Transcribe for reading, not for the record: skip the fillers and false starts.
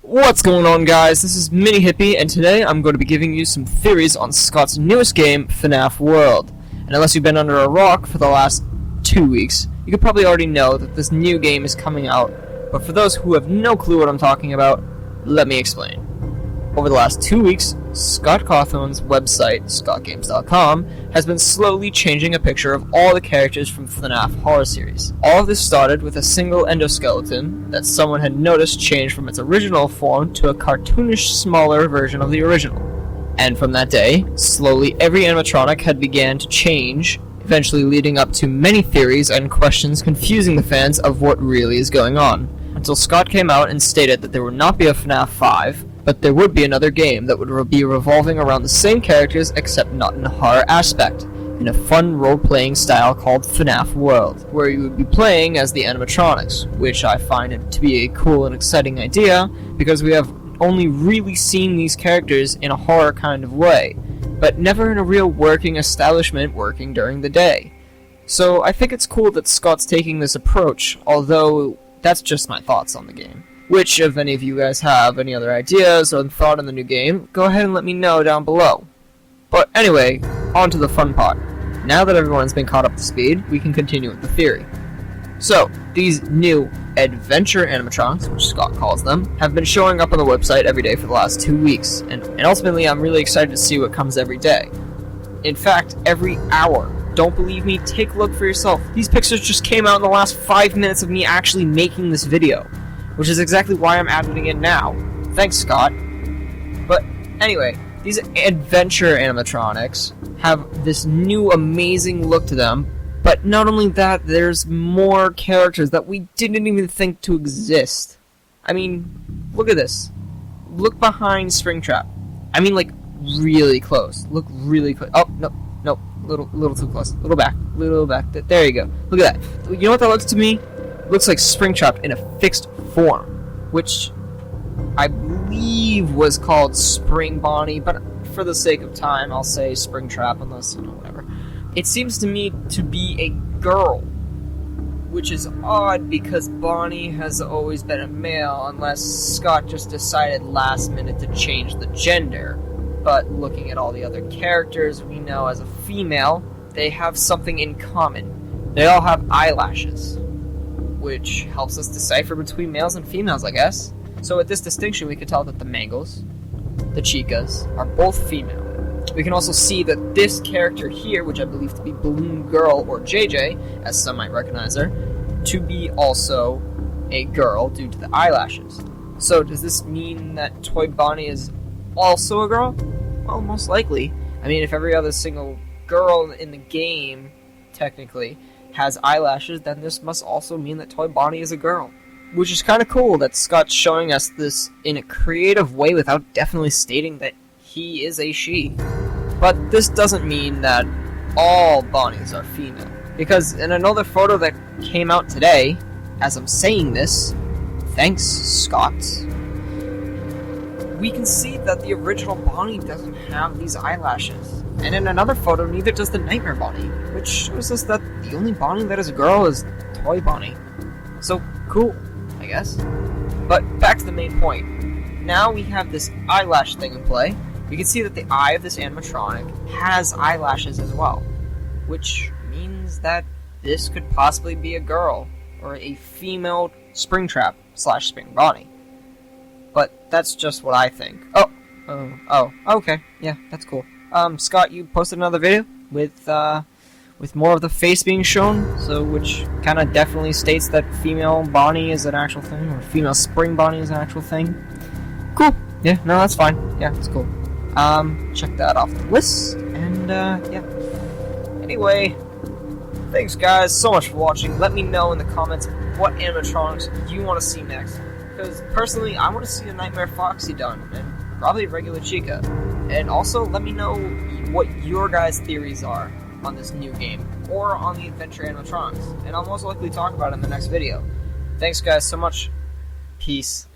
What's going on, guys? This is Mini Hippie, and today I'm going to be giving you some theories on Scott's newest game, FNAF World. And unless you've been under a rock for the last 2 weeks, you could probably already know that this new game is coming out. But for those who have no clue what I'm talking about, let me explain. Over the last 2 weeks, Scott Cawthon's website, scottgames.com, has been slowly changing a picture of all the characters from FNAF horror series. All of this started with a single endoskeleton that someone had noticed changed from its original form to a cartoonish, smaller version of the original. And from that day, slowly every animatronic had began to change, eventually leading up to many theories and questions confusing the fans of what really is going on. Until Scott came out and stated that there would not be a FNAF 5, but there would be another game that would be revolving around the same characters except not in a horror aspect, in a fun role-playing style called FNAF World, where you would be playing as the animatronics, which I find it to be a cool and exciting idea because we have only really seen these characters in a horror kind of way, but never in a real working establishment working during the day. So I think it's cool that Scott's taking this approach, although that's just my thoughts on the game. Which, if any of you guys have any other ideas or thought on the new game, go ahead and let me know down below. But anyway, on to the fun part. Now that everyone has been caught up to speed, we can continue with the theory. So, these new adventure animatronics, which Scott calls them, have been showing up on the website every day for the last 2 weeks, and ultimately I'm really excited to see what comes every day. In fact, every hour. Don't believe me? Take a look for yourself. These pictures just came out in the last 5 minutes of me actually making this video, which is exactly why I'm editing it now. Thanks, Scott. But anyway, these adventure animatronics have this new amazing look to them, but not only that, there's more characters that we didn't even think to exist. I mean, look at this. Look behind Springtrap. I mean, like, really close. Look really close. Oh, no, little too close. Little back. There you go. Look at that. You know what that looks to me? Looks like Springtrap in a fixed form, which I believe was called Spring Bonnie, but for the sake of time, I'll say Springtrap, unless, whatever. It seems to me to be a girl, which is odd because Bonnie has always been a male, unless Scott just decided last minute to change the gender. But looking at all the other characters we know as a female, they have something in common. They all have eyelashes, which helps us decipher between males and females, I guess. So with this distinction, we can tell that the Mangles, the Chicas, are both female. We can also see that this character here, which I believe to be Balloon Girl or JJ, as some might recognize her, to be also a girl due to the eyelashes. So does this mean that Toy Bonnie is also a girl? Well, most likely. I mean, if every other single girl in the game, technically, has eyelashes, then this must also mean that Toy Bonnie is a girl. Which is kind of cool that Scott's showing us this in a creative way without definitely stating that he is a she. But this doesn't mean that all Bonnies are female. Because in another photo that came out today, as I'm saying this, thanks Scott, we can see that the original Bonnie doesn't have these eyelashes. And in another photo, neither does the Nightmare Bonnie, which shows us that the only Bonnie that is a girl is Toy Bonnie. So, cool, I guess. But back to the main point. Now we have this eyelash thing in play. We can see that the eye of this animatronic has eyelashes as well, which means that this could possibly be a girl, or a female Springtrap / Spring Bonnie. But that's just what I think. Oh, okay, yeah, that's cool. Scott, you posted another video with more of the face being shown, so which kind of definitely states that female Bonnie is an actual thing, or female Spring Bonnie is an actual thing. Cool. Yeah, no, that's fine. Yeah, it's cool. Check that off the list, and yeah. Anyway, thanks guys so much for watching. Let me know in the comments what animatronics you want to see next. Because personally, I want to see a Nightmare Foxy done, and probably a regular Chica. And also, let me know what your guys' theories are on this new game, or on the adventure animatronics, and I'll most likely talk about it in the next video. Thanks guys so much. Peace.